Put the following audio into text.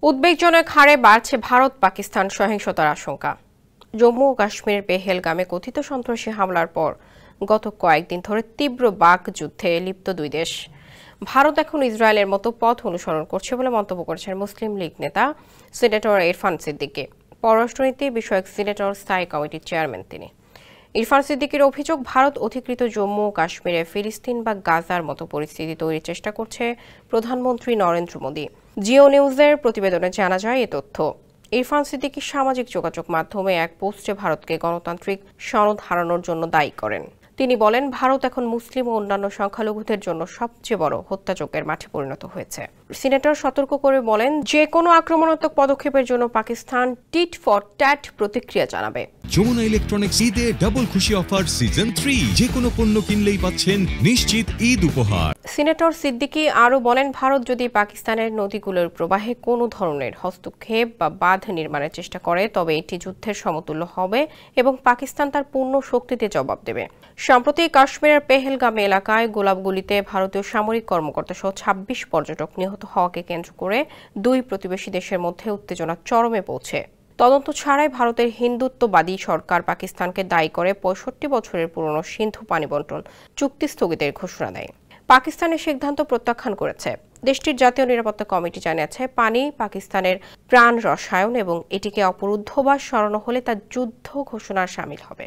উদ্বেগজনক হারে বাড়ছে ভারত পাকিস্তান সহিংসতার আশঙ্কা। জম্মু ও কাশ্মীরের পেহেলগামে কথিত সন্ত্রাসী হামলার পর গত কয়েকদিন ধরে তীব্র বাকযুদ্ধে লিপ্ত দুই দেশ। ভারত এখন ইসরায়েলের মতো পথ অনুসরণ করছে বলে মন্তব্য করেছেন মুসলিম লীগ নেতা সিনেটর ইরফান সিদ্দিকী। পররাষ্ট্রনীতি বিষয়ক সিনেটর স্থায়ী কমিটির চেয়ারম্যান তিনি। ইরফান সিদ্দিকীর অভিযোগ, ভারত অধিকৃত জম্মু ও কাশ্মীরে ফিলিস্তিন বা গাজার মতো পরিস্থিতি তৈরির চেষ্টা করছে প্রধানমন্ত্রী নরেন্দ্র মোদী। জিও নিউজের প্রতিবেদনে জানা যায় এ তথ্য। ইরফান সিদ্দিকী সামাজিক যোগাযোগ মাধ্যমে এক পোস্টে ভারতকে গণতান্ত্রিক সনদ হারানোর জন্য দায়ী করেন। তিনি বলেন, ভারত এখন মুসলিম ও অন্যান্য সংখ্যালঘুদের জন্য সবচেয়ে বড় হত্যাযজ্ঞের মাঠে পরিণত হয়েছে। সিনেটর সতর্ক করে বলেন, যে কোনো আক্রমণাত্মক পদক্ষেপের জন্য পাকিস্তান টিট ফর ট্যাট প্রতিক্রিয়া জানাবে। যমুনা ইলেকট্রনিক্স ঈদে ডাবল খুশি অফার সিজন 3, যে কোনো পণ্য কিনলেই পাচ্ছেন নিশ্চিত ঈদ উপহার। সিনেটর সিদ্দিকী আরও বলেন, ভারত যদি পাকিস্তানের নদীগুলোর প্রবাহে কোনো ধরনের হস্তক্ষেপ বা বাঁধ নির্মাণের চেষ্টা করে, তবে এটি যুদ্ধের সমতুল্য হবে এবং পাকিস্তান তার পূর্ণ শক্তিতে জবাব দেবে। সম্প্রতি কাশ্মীরের পেহেলগামে এলাকায় গোলাগুলিতে ভারতীয় সামরিক কর্মকর্তা সহ ২৬ পর্যটক নিহত হওয়াকে কেন্দ্র করে দুই প্রতিবেশী দেশের মধ্যে উত্তেজনা চরমে পৌঁছে। তদন্ত ছাড়াই ভারতের হিন্দুত্ববাদী সরকার পাকিস্তানকে দায়ী করে ৬৫ বছরের পুরনো সিন্ধু পানি বণ্টন চুক্তি স্থগিতের ঘোষণা দেয়। পাকিস্তানের সিদ্ধান্ত প্রত্যাখ্যান করেছে। দেশটির জাতীয় নিরাপত্তা কমিটি জানিয়েছে, পানি পাকিস্তানের প্রাণ রসায়ন এবং এটিকে অবরুদ্ধ বা সরানো হলে তা যুদ্ধ ঘোষণার শামিল হবে।